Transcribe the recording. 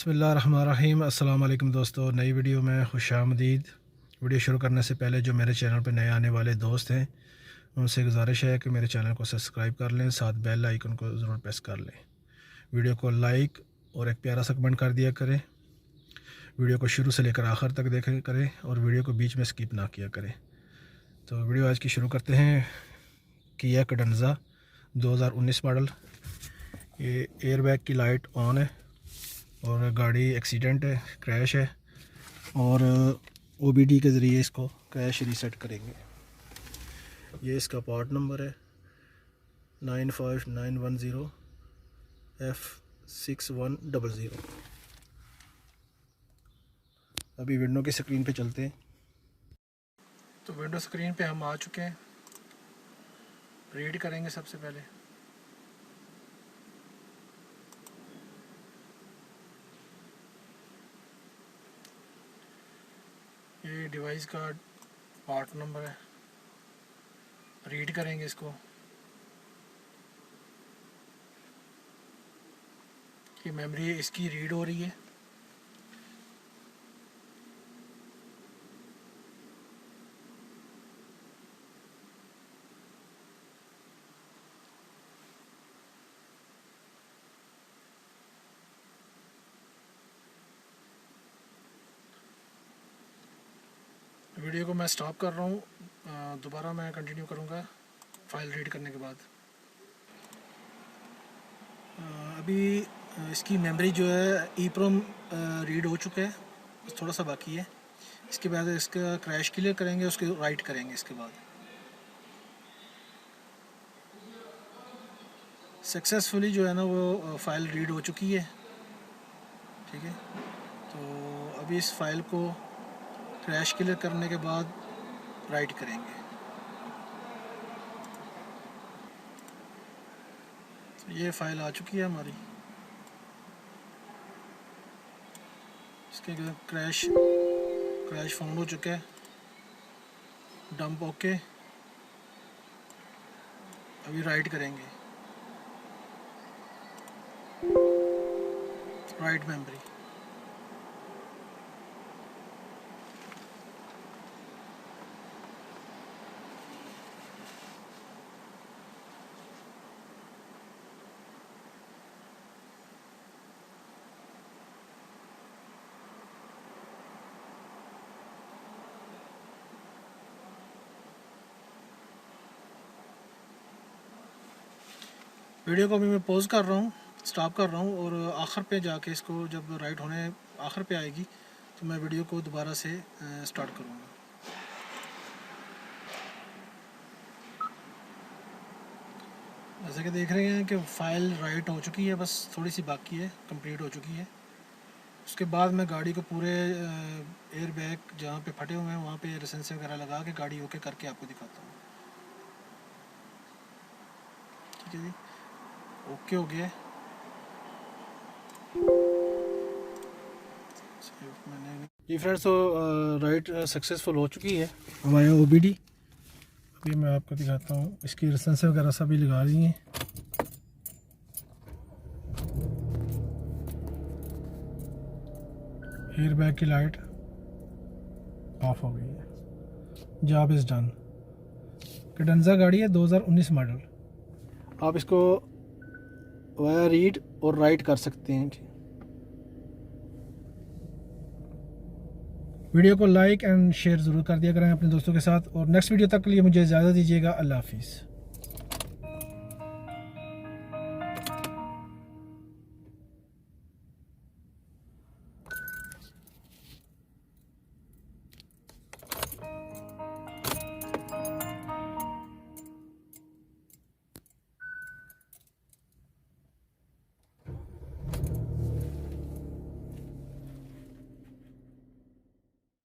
बिस्मिल्लाहिर्रहमानिर्रहीम। अस्सलाम वालेकुम दोस्तों, नई वीडियो में खुशामदीद। वीडियो शुरू करने से पहले जो मेरे चैनल पर नए आने वाले दोस्त हैं उनसे गुजारिश है कि मेरे चैनल को सब्सक्राइब कर लें, साथ बेल आइकन को ज़रूर प्रेस कर लें। वीडियो को लाइक और एक प्यारा सा कमेंट कर दिया करें। वीडियो को शुरू से लेकर आखिर तक देखा करें और वीडियो को बीच में स्किप ना किया करें। तो वीडियो आज की शुरू करते हैं। किया कैडेंजा 2019 मॉडल। ये एयरबैग की लाइट ऑन है और गाड़ी एक्सीडेंट है, क्रैश है और OBD के ज़रिए इसको क्रैश रीसेट करेंगे। ये इसका पार्ट नंबर है 95910F6100। अभी विंडो की स्क्रीन पे चलते हैं। तो विंडो स्क्रीन पे हम आ चुके हैं। रीड करेंगे सबसे पहले। ये डिवाइस का पार्ट नंबर है, रीड करेंगे इसको। ये मेमोरी इसकी रीड हो रही है। वीडियो को मैं स्टॉप कर रहा हूँ, दोबारा मैं कंटिन्यू करूँगा फाइल रीड करने के बाद। अभी इसकी मेमोरी जो है EEPROM रीड हो चुका है, बस थोड़ा सा बाकी है। इसके बाद इसका क्रैश क्लियर करेंगे, उसके राइट करेंगे। इसके बाद सक्सेसफुली जो है ना वो फ़ाइल रीड हो चुकी है। ठीक है, तो अभी इस फाइल को क्रैश क्लियर करने के बाद राइट करेंगे। तो ये फ़ाइल आ चुकी है हमारी। इसके क्रैश फाउंड हो चुका है, डंप ओके। अभी राइट करेंगे, राइट मेमोरी। वीडियो को अभी मैं पॉज कर रहा हूँ, स्टॉप कर रहा हूँ और आखिर पे जाके इसको जब राइट होने आखिर पे आएगी तो मैं वीडियो को दोबारा से स्टार्ट करूँगा। जैसे कि देख रहे हैं कि फ़ाइल राइट हो चुकी है, बस थोड़ी सी बाकी है, कंप्लीट हो चुकी है। उसके बाद मैं गाड़ी को पूरे एयर बैग जहाँ पे फटे हुए हैं वहाँ पे लाइसेंस वगैरह लगा के गाड़ी ओके करके आपको दिखाता हूँ। ठीक है जी, ओके हो गया। जी फ्रेंड्स, तो राइट सक्सेसफुल हो चुकी है हमारे OBD। अभी मैं आपको दिखाता हूँ, इसकी लाइसेंस वगैरह सभी लगा दी हैं। एयर बैग की लाइट ऑफ हो गई है। Job is done. कैडेंजा गाड़ी है 2019 मॉडल। आप इसको वाया रीड और राइट कर सकते हैं। वीडियो को लाइक एंड शेयर ज़रूर कर दिया करें अपने दोस्तों के साथ और नेक्स्ट वीडियो तक के लिए मुझे इजाज़त दीजिएगा। अल्लाह हाफिज़।